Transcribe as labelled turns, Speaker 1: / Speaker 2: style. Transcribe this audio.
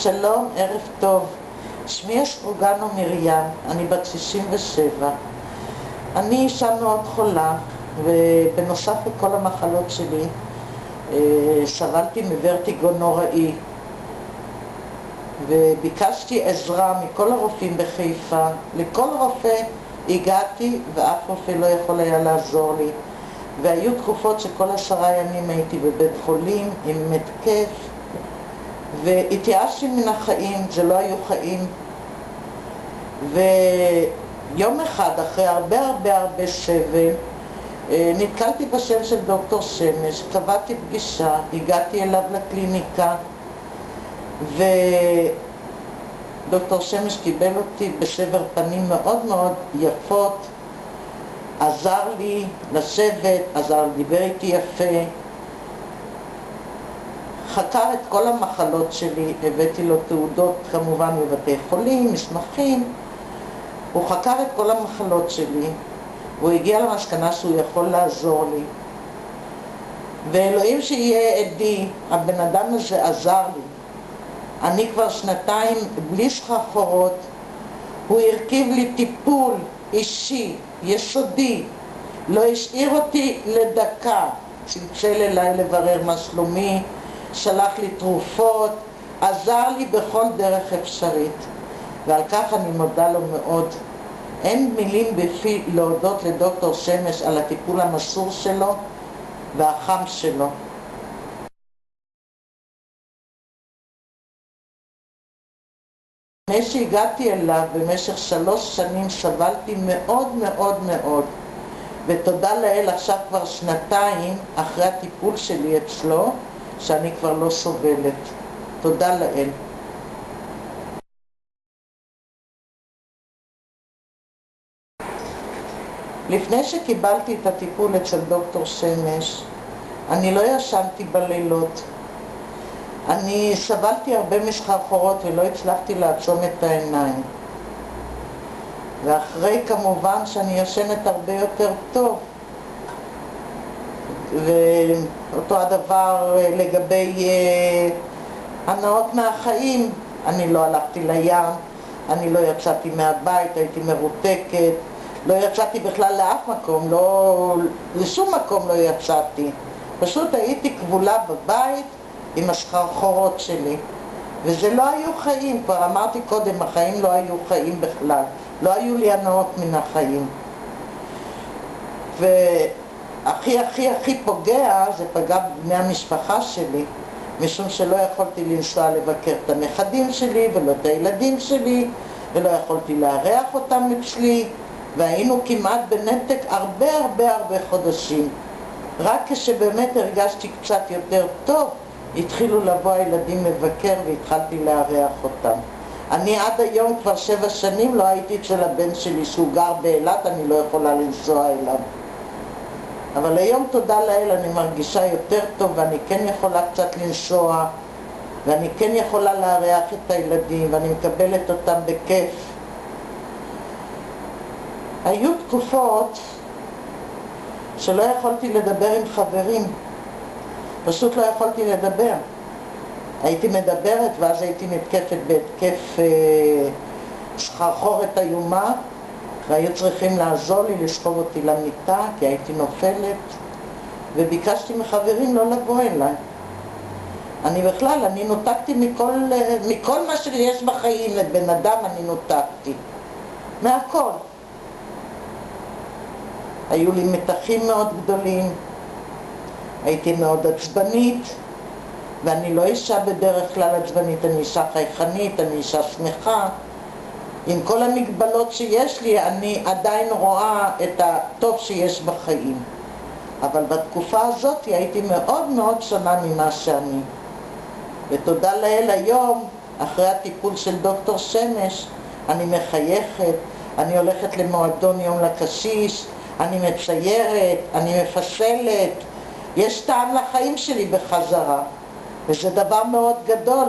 Speaker 1: שלום, ערב טוב. שמי אסטרוגנו מרים, אני בת 67. אני אישה מאוד חולה, ובנוסף לכל המחלות שלי, סבלתי מוורטיגו נוראי. וביקשתי עזרה מכל הרופאים בחיפה. לכל רופא הגעתי ואף רופא לא יכול היה לעזור לי. והיו תקופות שכל 10 ימים הייתי בבית חולים עם מתקף, והתייאשתי מן החיים, זה לא היו חיים. ויום אחד, אחרי הרבה סבל, נתקלתי בשם של דוקטור שמש, קבעתי פגישה, הגעתי אליו לקליניקה, ודוקטור שמש קיבל אותי בסבר פנים מאוד מאוד יפות, עזר לי לשבת, דיבר איתי יפה, חקר את כל המחלות שלי, הבאתי לו תעודות כמובן בבתי חולים, מסמכים, הוא חקר את כל המחלות שלי, הוא הגיע למסקנה שהוא יכול לעזור לי, ואלוהים שיהיה עדי, הבן אדם הזה עזר לי. אני כבר 2 בלי סחרחורות, הוא הרכיב לי טיפול אישי, יסודי, לא השאיר אותי לדקה, צלצל אליי לברר מה שלומי, שלח לי תרופות, עזר לי בכל דרך אפשרית, ועל כך אני מודה לו מאוד. אין מילים בפי להודות לדוקטור שמש על הטיפול המסור שלו והחם שלו. לפני שהגעתי אליו במשך 3 שנים סבלתי מאוד, ותודה לאל עכשיו כבר 2 אחרי הטיפול שלי אצלו שאני כבר לא סובלת. תודה לאל. לפני שקיבלתי את הטיפול אצל דוקטור שמש, אני לא ישנתי בלילות. אני סבלתי הרבה מסחרחורות ולא הצלחתי לעצום את העיניים. ואחרי כמובן שאני ישנת הרבה יותר טוב. ואותו הדבר לגבי הנאות מהחיים. אני לא הלכתי לים, אני לא יצאתי מהבית, הייתי מרותקת, לא יצאתי בכלל לאף מקום, לשום מקום לא יצאתי. פשוט הייתי כבולה בבית עם הסחרחורות שלי. וזה לא היו חיים, כבר אמרתי קודם, החיים לא היו חיים בכלל. לא היו לי הנאות מן החיים. הכי פוגע, זה פגע בבני המשפחה שלי, משום שלא יכולתי לנסוע לבקר את הנכדים שלי ולא את הילדים שלי, ולא יכולתי לארח אותם אצלי, והיינו כמעט בנתק הרבה חודשים. רק כשבאמת הרגשתי קצת יותר טוב, התחילו לבוא הילדים לבקר והתחלתי לארח אותם. אני עד היום כבר 7 שנים לא הייתי אצל הבן שלי שהוא גר באילת, אני לא יכולה לנסוע אליו. אבל היום תודה לאל אני מרגישה יותר טוב ואני כן יכולה קצת לנסוע ואני כן יכולה לארח את הילדים ואני מקבלת אותם בכיף. היו תקופות שלא יכולתי לדבר עם חברים, פשוט לא יכולתי לדבר. הייתי מדברת ואז הייתי מתקפת בהתקף סחרחורת איומה, והיו צריכים לעזור לי לסחוב אותי למיטה כי הייתי נופלת, וביקשתי מחברים לא לבוא אליי. אני נותקתי מכל מה שיש בחיים, לבן אדם אני נותקתי מהכל. היו לי מתחים מאוד גדולים, הייתי מאוד עצבנית, ואני לא אישה בדרך כלל עצבנית, אני אישה חייכנית, אני אישה שמחה. עם כל המגבלות שיש לי, אני עדיין רואה את הטוב שיש בחיים. אבל בתקופה הזאת הייתי מאוד שונה ממה שאני. ותודה לאל היום, אחרי הטיפול של דוקטור שמש, אני מחייכת, אני הולכת למועדון יום לקשיש, אני מציירת, אני מפסלת. יש טעם לחיים שלי בחזרה. וזה דבר מאוד גדול,